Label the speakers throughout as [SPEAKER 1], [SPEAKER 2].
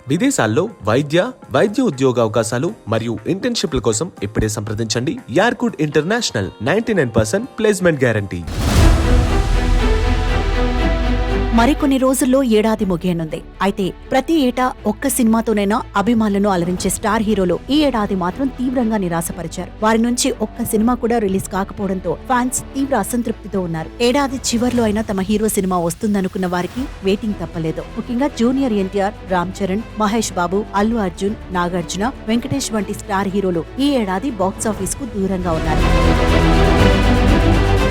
[SPEAKER 1] విదేశాల్లో వైద్య ఉద్యోగ అవకాశాలు మరియు ఇంటర్న్షిప్ల కోసం ఇప్పుడే సంప్రదించండి యార్కుడ్ ఇంటర్నేషనల్ 99% ప్లేస్మెంట్ గ్యారంటీ.
[SPEAKER 2] మరికొన్ని రోజుల్లో ఏడాది ముగియనుంది. అయితే ప్రతి ఏటా ఒక్క సినిమాతోనైనా అభిమానులను అలరించే స్టార్ హీరోలు ఈ ఏడాది మాత్రం తీవ్రంగా నిరాశపరిచారు. వారి నుంచి ఒక్క సినిమా కూడా రిలీజ్ కాకపోవడంతో ఫ్యాన్స్ తీవ్ర అసంతృప్తితో ఉన్నారు. ఏడాది చివర్లో అయినా తమ హీరో సినిమా వస్తుందనుకున్న వారికి వెయిటింగ్ తప్పలేదు. ముఖ్యంగా జూనియర్ ఎన్టీఆర్, రామ్ చరణ్, మహేష్ బాబు, అల్లు అర్జున్, నాగార్జున, వెంకటేష్ వంటి స్టార్ హీరోలు ఈ ఏడాది బాక్సాఫీస్ కు దూరంగా ఉన్నారు.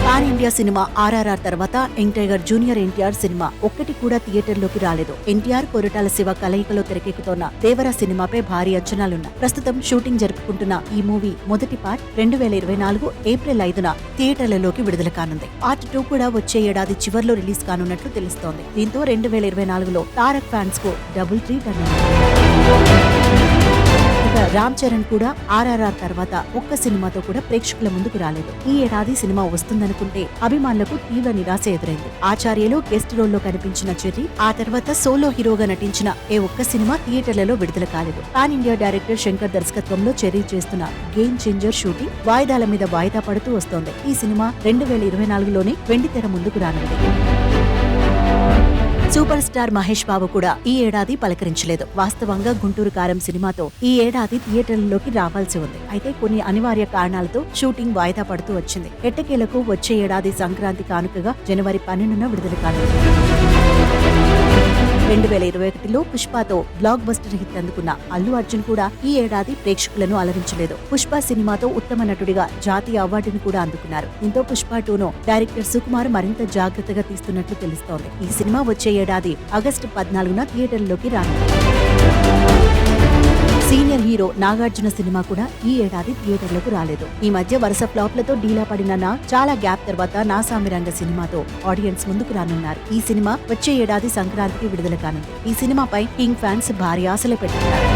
[SPEAKER 2] పాన్ ఇండియా సినిమా RRR తర్వాత young tiger junior NTR cinema ఒక్కటి కూడా థియేటర్లోకి రాలేదు. ఎన్టీఆర్, కొరటాల శివ కలయికలో తెరకెక్కుతోన్న దేవర సినిమాపై భారీ అంచనాలున్నాయి. ప్రస్తుతం షూటింగ్ జరుపుకుంటున్న ఈ మూవీ మొదటి పార్ట్ 2024 ఏప్రిల్ 5న థియేటర్లలోకి విడుదల కానుంది. పార్ట్ 2 కూడా వచ్చే ఏడాది చివర్లో రిలీజ్ కానున్నట్లు తెలుస్తోంది. దీంతో 2024లో తారక్ ఫ్యాన్స్ కు డబుల్ ట్రీట్ అన్నది. రామ్ చరణ్ కూడా RRR తర్వాత ఒక్క సినిమాతో కూడా ప్రేక్షకుల ముందుకు రాలేదు. ఈ ఏడాది సినిమా వస్తుందనుకుంటే అభిమానులకు తీవ్ర నిరాశ ఎదురైంది. ఆచార్యలో గెస్ట్ రోల్లో కనిపించిన చెర్రీ ఆ తర్వాత సోలో హీరోగా నటించిన ఏ ఒక్క సినిమా థియేటర్లలో విడుదల కాలేదు. పాన్ ఇండియా డైరెక్టర్ శంకర్ దర్శకత్వంలో చెర్రీ చేస్తున్న గేమ్ చేంజర్ షూటింగ్ వాయిదాల మీద వాయిదా పడుతూ వస్తోంది. ఈ సినిమా 2024లోనే వెండితెర ముందుకు రానుంది. సూపర్ స్టార్ మహేష్ బాబు కూడా ఈ ఏడాది పలకరించలేదు. వాస్తవంగా గుంటూరు కారం సినిమాతో ఈ ఏడాది థియేటర్లలోకి రావాల్సి ఉంది. అయితే కొన్ని అనివార్య కారణాలతో షూటింగ్ వాయిదా పడుతూ వచ్చింది. ఎట్టకేలకు వచ్చే ఏడాది సంక్రాంతి కానుకగా జనవరి 12న విడుదల కానుంది. 2021లో పుష్పతో బ్లాక్ బస్టర్ హిట్ అందుకున్న అల్లు అర్జున్ కూడా ఈ ఏడాది ప్రేక్షకులను అలరించలేదు. పుష్ప సినిమాతో ఉత్తమ నటుడిగా జాతీయ అవార్డును కూడా అందుకున్నారు. దీంతో పుష్ప 2ను డైరెక్టర్ సుకుమార్ మరింత జాగ్రత్తగా తీస్తున్నట్లు తెలుస్తోంది. ఈ సినిమా వచ్చే ఏడాది ఆగస్టు 14న థియేటర్లోకి రానుంది. సీనియర్ హీరో నాగార్జున సినిమా కూడా ఈ ఏడాది థియేటర్లకు రాలేదు. ఈ మధ్య వరుస ఫ్లాప్లతో డీలా పడిన చాలా గ్యాప్ తర్వాత నా సామిరంగ సినిమాతో ఆడియన్స్ ముందుకు రానున్నారు. ఈ సినిమా వచ్చే ఏడాది సంక్రాంతికి విడుదల కానుంది. ఈ సినిమాపై కింగ్ ఫ్యాన్స్ భారీ ఆశలు పెట్టుకున్నారు.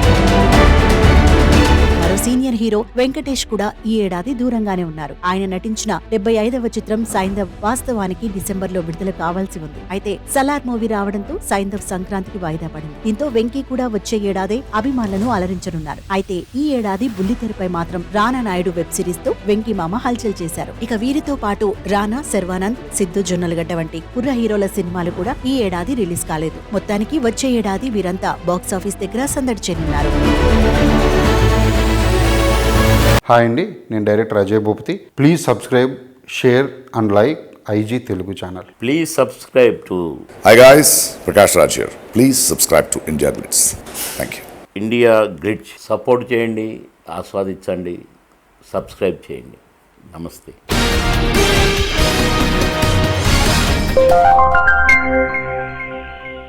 [SPEAKER 2] మరో సీనియర్ హీరో వెంకటేష్ కూడా ఈ ఏడాది దూరంగానే ఉన్నారు. ఆయన నటించిన 75వ చిత్రం సైంధవ్ వాస్తవానికి డిసెంబర్లో విడుదల కావాల్సి ఉంది. అయితే సలార్ మూవీ రావడంతో సైంధవ్ సంక్రాంతికి వాయిదా పడింది. దీంతో వెంకీ కూడా వచ్చే ఏడాది అభిమానులను అలరించనున్నారు. అయితే ఈ ఏడాది బుల్లితెరపై మాత్రం రానా నాయుడు వెబ్ సిరీస్ తో వెంకీ మామ హల్చల్ చేశారు. ఇక వీరితో పాటు రానా, శర్వానంద్, సిద్ధు జొన్నలగడ్డ వంటి కుర్ర హీరోల సినిమాలు కూడా ఈ ఏడాది రిలీజ్ కాలేదు. మొత్తానికి వచ్చే ఏడాది వీరంతా బాక్సాఫీస్ దగ్గర సందడి చేయనున్నారు.
[SPEAKER 3] హాయ్ అండి, నేను director Ajay Bhupathi. Please subscribe, share and like IG Telugu channel.
[SPEAKER 4] Please subscribe to
[SPEAKER 5] Hi guys, Prakash Raj here. Please subscribe to India Glitz. Thank you.
[SPEAKER 4] India glitz. Support చేయండి, ఆస్వాదించండి, సబ్స్క్రైబ్ చేయండి. నమస్తే.